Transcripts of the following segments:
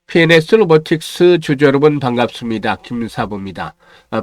PNS 로보틱스 주주 여러분 반갑습니다. 김사부입니다.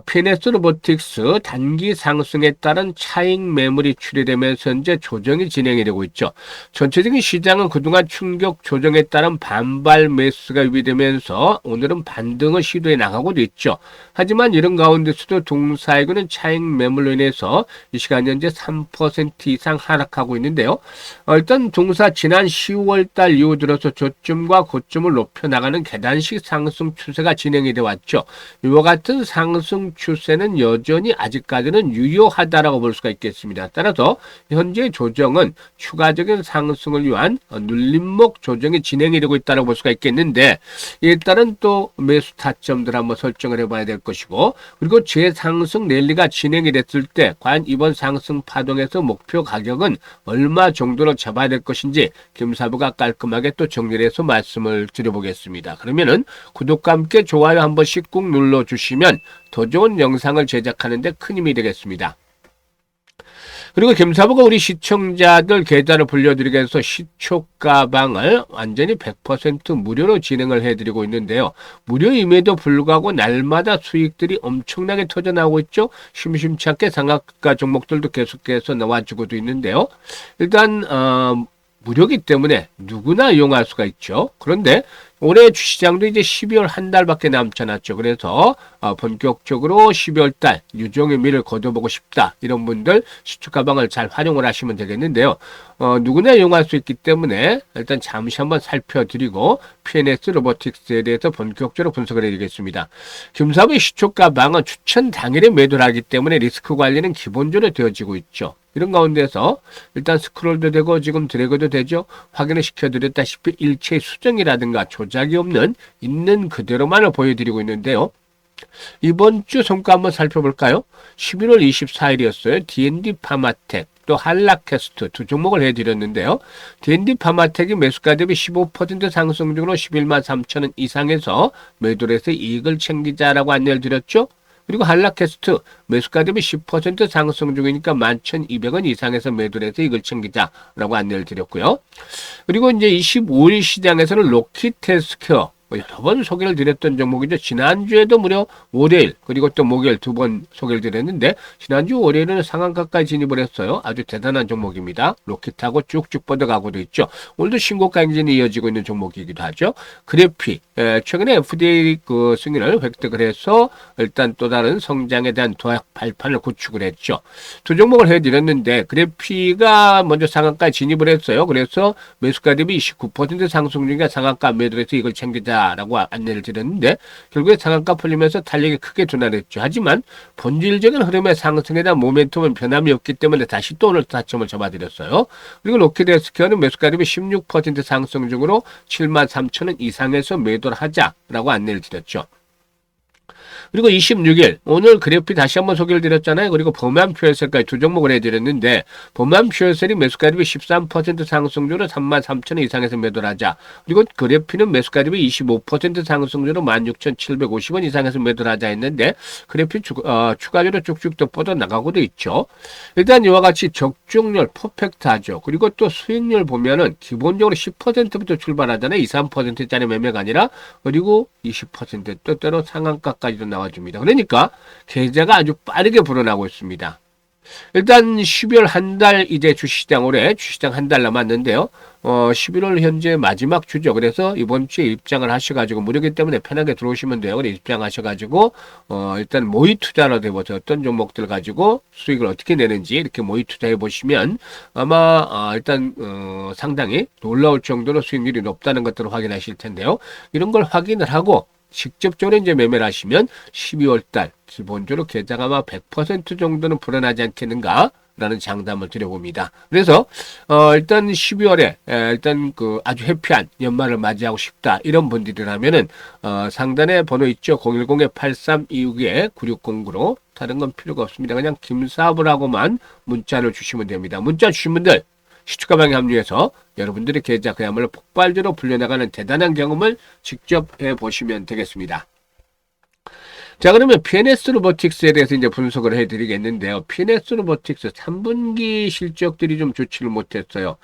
PNS 로보틱스 단기 상승에 따른 차익 매물이 출회되면서 현재 조정이 진행이 되고 있죠. 전체적인 시장은 그동안 충격 조정에 따른 반발 매수가 유입되면서 오늘은 반등을 시도해 나가고도 있죠. 하지만 이런 가운데서도 동사이고는 차익 매물로 인해서 이 시간 현재 3% 이상 하락하고 있는데요. 일단 동사 지난 10월 달 이후 들어서 저점과 고점을 높여 나가는 계단식 상승 추세가 진행이 되어 왔죠. 이와 같은 상승 추세는 여전히 아직까지는 유효하다라고 볼 수가 있겠습니다. 따라서 현재 조정은 추가적인 상승을 위한 눌림목 조정이 진행이 되고 있다고 볼 수가 있겠는데, 일단은 또 매수 타점들 한번 설정을 해봐야 될 것이고, 그리고 재상승 랠리가 진행이 됐을 때 과연 이번 상승 파동에서 목표 가격은 얼마 정도로 잡아야 될 것인지 김사부가 깔끔하게 또 정리를 해서 말씀을 드려보겠습니다. 그러면은 구독과 함께 좋아요 한 번씩 꾹 눌러주시면 더 좋은 영상을 제작하는 데 큰 힘이 되겠습니다. 그리고 김사부가 우리 시청자들 계좌를 불려드리기 위해서 시초가방을 완전히 100% 무료로 진행을 해드리고 있는데요. 무료임에도 불구하고 날마다 수익들이 엄청나게 터져나오고 있죠. 심심치 않게 상한가 종목들도 계속해서 나와주고도 있는데요. 일단 무료이기 때문에 누구나 이용할 수가 있죠. 그런데 올해 주시장도 이제 12월 한 달밖에 남지 않았죠. 그래서 본격적으로 12월 달 유종의 미를 거둬보고 싶다, 이런 분들 시초가방을 잘 활용을 하시면 되겠는데요. 누구나 이용할 수 있기 때문에 일단 잠시 한번 살펴드리고 PNS 로보틱스에 대해서 본격적으로 분석을 해드리겠습니다. 김사부의 시초가방은 추천 당일에 매도를 하기 때문에 리스크 관리는 기본적으로 되어지고 있죠. 이런 가운데서 일단 스크롤도 되고 지금 드래그도 되죠. 확인을 시켜드렸다시피 일체 수정이라든가 조작이 없는 있는 그대로만을 보여드리고 있는데요. 이번 주 성과 한번 살펴볼까요? 11월 24일이었어요. D&D 파마텍 또 한라캐스트 두 종목을 해드렸는데요. D&D 파마텍이 매수가 대비 15% 상승 중으로 11만 3천원 이상에서 매도를 해서 이익을 챙기자라고 안내를 드렸죠. 그리고 한라캐스트 매수가 대비 10% 상승 중이니까 11,200원 이상에서 매도를 해서 이걸 챙기자라고 안내를 드렸고요. 그리고 이제 25일 시장에서는 로키테스퀘어 여러 번 소개를 드렸던 종목이죠. 지난주에도 무려 월요일 그리고 또 목요일 두 번 소개를 드렸는데, 지난주 월요일은 상한가까지 진입을 했어요. 아주 대단한 종목입니다. 로켓하고 쭉쭉 뻗어가고도 있죠. 오늘도 신고가 행진이 이어지고 있는 종목이기도 하죠. 그래피 최근에 FDA 그 승인을 획득을 해서 일단 또 다른 성장에 대한 도약 발판을 구축을 했죠. 두 종목을 해드렸는데 그래피가 먼저 상한가에 진입을 했어요. 그래서 매수가 대비 29% 상승 중에 상한가 매도를 해서 이걸 챙기자 라고 안내를 드렸는데, 결국에 상한가 풀리면서 탄력이 크게 둔화됐죠. 하지만 본질적인 흐름의 상승에 대한 모멘텀은 변함이 없기 때문에 다시 또 오늘 타점을 잡아드렸어요. 그리고 로키데스퀘어는 매수가 대비 16% 상승 중으로 7만 3천원 이상에서 매도를 하자라고 안내를 드렸죠. 그리고 26일 오늘 그래피 다시 한번 소개를 드렸잖아요. 그리고 범한 퓨얼셀까지 두 종목을 해드렸는데, 범한 퓨얼셀이 매수가 대비 13% 상승률로 33,000원 이상에서 매도를 하자. 그리고 그래피는 매수가 대비 25% 상승률로 16,750원 이상에서 매도를 하자 했는데, 그래피 추가적으로 쭉쭉 또 뻗어나가고도 있죠. 일단 이와 같이 적중률 퍼펙트하죠. 그리고 또 수익률 보면은 기본적으로 10%부터 출발하잖아요. 2, 3%짜리 매매가 아니라. 그리고 20% 또 때로 상한가까지도 나와줍니다. 그러니까 계좌가 아주 빠르게 불어나고 있습니다. 일단 12월 한 달 이제 주시장, 올해 주시장 한 달 남았는데요. 11월 현재 마지막 주죠. 그래서 이번 주에 입장을 하셔가지고 무료이기 때문에 편하게 들어오시면 돼요. 그래 입장하셔가지고 일단 모의 투자로 해보세요. 어떤 종목들 가지고 수익을 어떻게 내는지 이렇게 모의 투자해 보시면 아마 일단 상당히 놀라울 정도로 수익률이 높다는 것들을 확인하실 텐데요. 이런 걸 확인을 하고 직접적으로 이제 매매를 하시면 12월 달 기본적으로 계좌가 아마 100% 정도는 불어나지 않겠는가 라는 장담을 드려봅니다. 그래서 일단 12월에 일단 그 아주 해피한 연말을 맞이하고 싶다, 이런 분들이라면은 상단에 번호 있죠. 010-8326-9609로 다른 건 필요가 없습니다. 그냥 김사부라고만 문자를 주시면 됩니다. 문자 주신 분들 시초가방에 합류해서 여러분들의 계좌 그야말로 폭발적으로 불려나가는 대단한 경험을 직접 해보시면 되겠습니다. 자, 그러면 PNS 로보틱스에 대해서 이제 분석을 해드리겠는데요. PNS 로보틱스 3분기 실적들이 좀 좋지를 못했어요.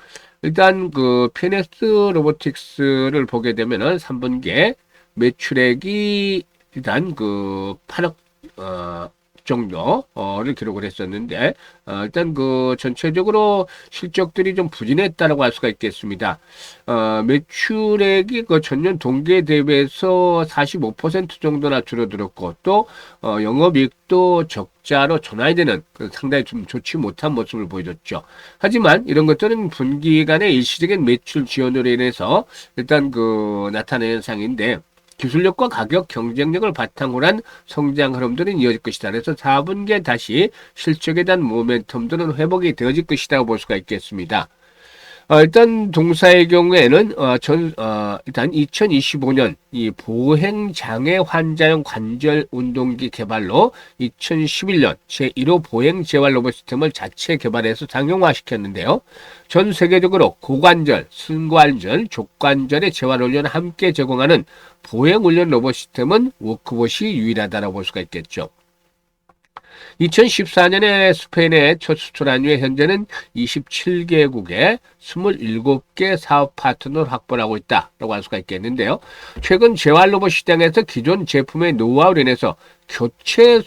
일단 그 PNS 로보틱스를 보게 되면은 3분기에 매출액이 일단 그 8억 정도를 기록을 했었는데, 일단 그 전체적으로 실적들이 좀 부진했다라고 할 수가 있겠습니다. 매출액이 그 전년 동기에 대비해서 45% 정도나 줄어들었고, 또 영업이익도 적자로 전환되는 상당히 좀 좋지 못한 모습을 보여줬죠. 하지만 이런 것들은 분기간의 일시적인 매출 지원으로 인해서 일단 그 나타나는 현상인데, 기술력과 가격 경쟁력을 바탕으로 한 성장 흐름들은 이어질 것이다. 그래서 4분기에 다시 실적에 대한 모멘텀들은 회복이 되어질 것이라고 볼 수가 있겠습니다. 일단 동사의 경우에는 일단 2025년 이 보행장애 환자용 관절 운동기 개발로 2011년 제1호 보행 재활 로봇 시스템을 자체 개발해서 상용화시켰는데요. 전 세계적으로 고관절, 승관절, 족관절의 재활 훈련을 함께 제공하는 보행 훈련 로봇 시스템은 워크봇이 유일하다고 볼 수가 있겠죠. 2014년에 스페인에 첫 수출한 후에 현재는 27개국에 27개 사업 파트너를 확보하고 있다고 할 수가 있겠는데요. 최근 재활로봇 시장에서 기존 제품의 노하우로 인해서 교체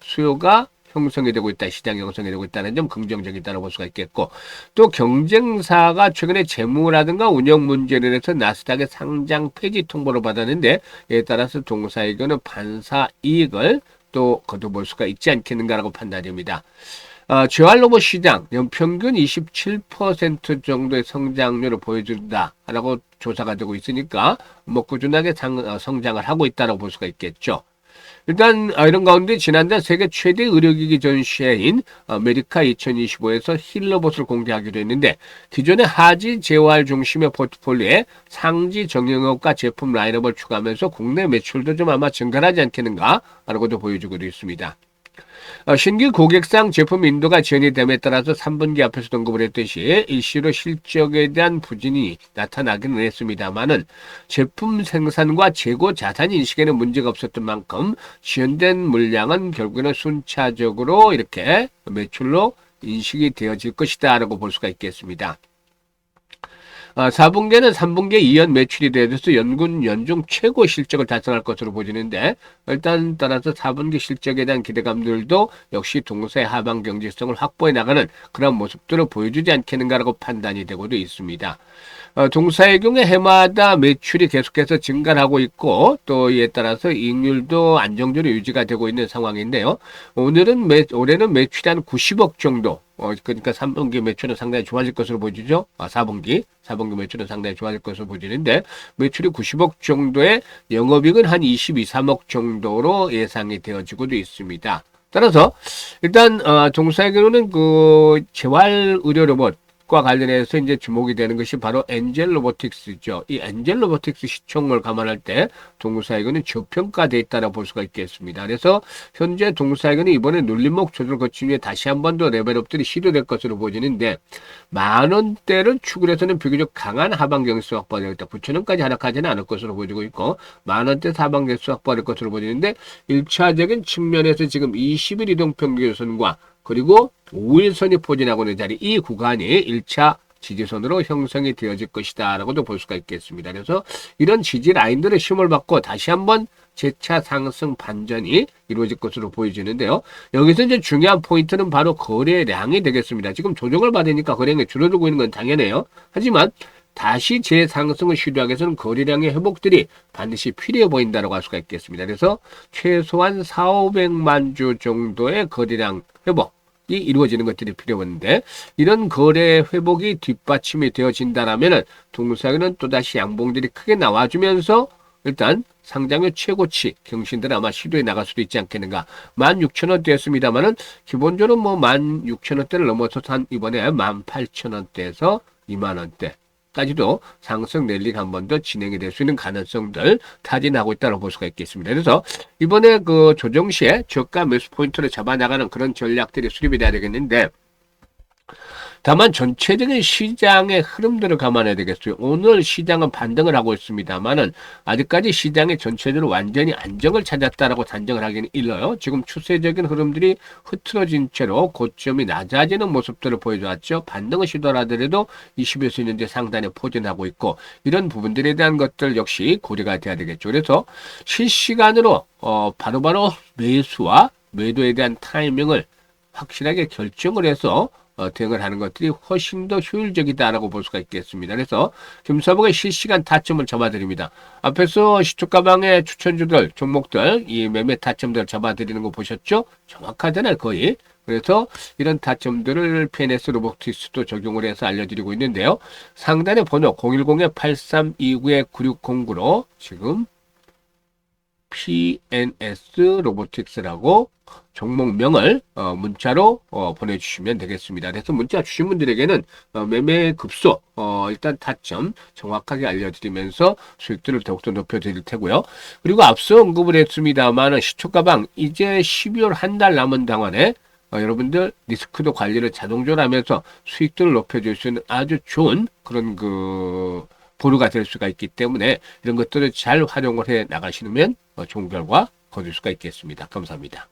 수요가 형성이 되고 있다, 시장이 형성이 되고 있다는 점 긍정적이다라고 볼 수가 있겠고, 또 경쟁사가 최근에 재무라든가 운영 문제로 인해서 나스닥의 상장 폐지 통보를 받았는데, 이에 따라서 동사에게는 반사 이익을 또 거둬볼 수가 있지 않겠는가라고 판단됩니다. 재활로봇 시장 연평균 27% 정도의 성장률을 보여준다라고 조사가 되고 있으니까 뭐 꾸준하게 성장을 하고 있다고 볼 수가 있겠죠. 일단 이런 가운데 지난달 세계 최대 의료기기 전시회인 아메리카 2025에서 힐로봇을 공개하기로 했는데, 기존의 하지 재활 중심의 포트폴리오에 상지 정형외과 제품 라인업을 추가하면서 국내 매출도 좀 아마 증가하지 않겠는가 라고도 보여주고 있습니다. 신규 고객상 제품 인도가 지연이 됨에 따라서 3분기 앞에서 언급을 했듯이 일시로 실적에 대한 부진이 나타나기는 했습니다만은 제품 생산과 재고 자산 인식에는 문제가 없었던 만큼 지연된 물량은 결국에는 순차적으로 이렇게 매출로 인식이 되어질 것이다 라고 볼 수가 있겠습니다. 4분기에는 3분기에 이연 매출이 되어서 연중 최고 실적을 달성할 것으로 보이는데, 일단 따라서 4분기 실적에 대한 기대감들도 역시 동사의 하방 경제성을 확보해 나가는 그런 모습들을 보여주지 않겠는가라고 판단이 되고도 있습니다. 동사의 경우에 해마다 매출이 계속해서 증가를 하고 있고, 또 이에 따라서 이익률도 안정적으로 유지가 되고 있는 상황인데요. 올해는 매출이 한 90억 정도, 그러니까 3분기 매출은 상당히 좋아질 것으로 보여지죠. 4분기 매출은 상당히 좋아질 것으로 보여지는데, 매출이 90억 정도에 영업이익은 한 22, 3억 정도로 예상이 되어지고도 있습니다. 따라서 일단 동사의 경우는 그 재활 의료 로봇 과 관련해서 이제 주목이 되는 것이 바로 엔젤 로보틱스죠. 이 엔젤 로보틱스 시총을 감안할 때 동사에게는 저평가되어 있다고 볼 수가 있겠습니다. 그래서 현재 동사에게는 이번에 눌림목 조절을 거친 후에 다시 한 번 더 레벨업들이 시도될 것으로 보이는데, 10,000원대를 추구를 해서는 비교적 강한 하방 경수 확보가 되겠다. 9,000원까지 하락하지는 않을 것으로 보여지고 있고, 10,000원대 하방 경수 확보가 될 것으로 보이는데, 1차적인 측면에서 지금 20일 이동평균선과 그리고 5일선이 포진하고 있는 자리, 이 구간이 1차 지지선으로 형성이 되어질 것이다 라고도 볼 수가 있겠습니다. 그래서 이런 지지 라인들의 힘을 받고 다시 한번 재차 상승 반전이 이루어질 것으로 보여지는데요. 여기서 이제 중요한 포인트는 바로 거래량이 되겠습니다. 지금 조정을 받으니까 거래량이 줄어들고 있는 건 당연해요. 하지만 다시 재상승을 시도하기 위해서는 거래량의 회복들이 반드시 필요해 보인다고 할 수가 있겠습니다. 그래서 최소한 4,500만 주 정도의 거래량 회복 이루어지는 것들이 필요한데, 이런 거래 회복이 뒷받침이 되어진다라면은 동사에는 또다시 양봉들이 크게 나와주면서 일단 상장의 최고치 경신들은 아마 시도해 나갈 수도 있지 않겠는가. 16,000원대였습니다만은 기본적으로 뭐 16,000원대를 넘어서서 한 이번에 18,000원대에서 20,000원대 까지도 상승 랠리가 한 번 더 진행이 될 수 있는 가능성들 타진하고 있다고 볼 수가 있겠습니다. 그래서 이번에 그 조정 시에 저가 매수 포인트를 잡아나가는 그런 전략들이 수립이 돼야 되겠는데, 다만 전체적인 시장의 흐름들을 감안해야 되겠어요. 오늘 시장은 반등을 하고 있습니다만은 아직까지 시장이 전체적으로 완전히 안정을 찾았다라고 단정을 하기는 일러요. 지금 추세적인 흐름들이 흐트러진 채로 고점이 낮아지는 모습들을 보여줘왔죠. 반등을 시도하더라도 21선 현재 상단에 포진하고 있고 이런 부분들에 대한 것들 역시 고려가 돼야 되겠죠. 그래서 실시간으로 바로바로 매수와 매도에 대한 타이밍을 확실하게 결정을 해서 대응을 하는 것들이 훨씬 더 효율적이다라고 볼 수가 있겠습니다. 그래서 김사복의 실시간 타점을 잡아드립니다. 앞에서 시초가방의 추천주들, 종목들, 이 매매 타점들 잡아드리는 거 보셨죠? 정확하잖아요, 거의. 그래서 이런 타점들을 PNS 로보틱스도 적용을 해서 알려드리고 있는데요. 상단의 번호 010-8329-9609로 지금 PNS 로보틱스라고 종목명을 문자로 보내주시면 되겠습니다. 그래서 문자 주신 분들에게는 매매 급소 일단 타점 정확하게 알려드리면서 수익들을 더욱더 높여드릴 테고요. 그리고 앞서 언급을 했습니다만 시초가방 이제 12월 한 달 남은 동안에 여러분들 리스크도 관리를 자동적으로 하면서 수익들을 높여줄 수 있는 아주 좋은 그런 보루가 될 수가 있기 때문에 이런 것들을 잘 활용을 해 나가시면 좋은 결과 거둘 수가 있겠습니다. 감사합니다.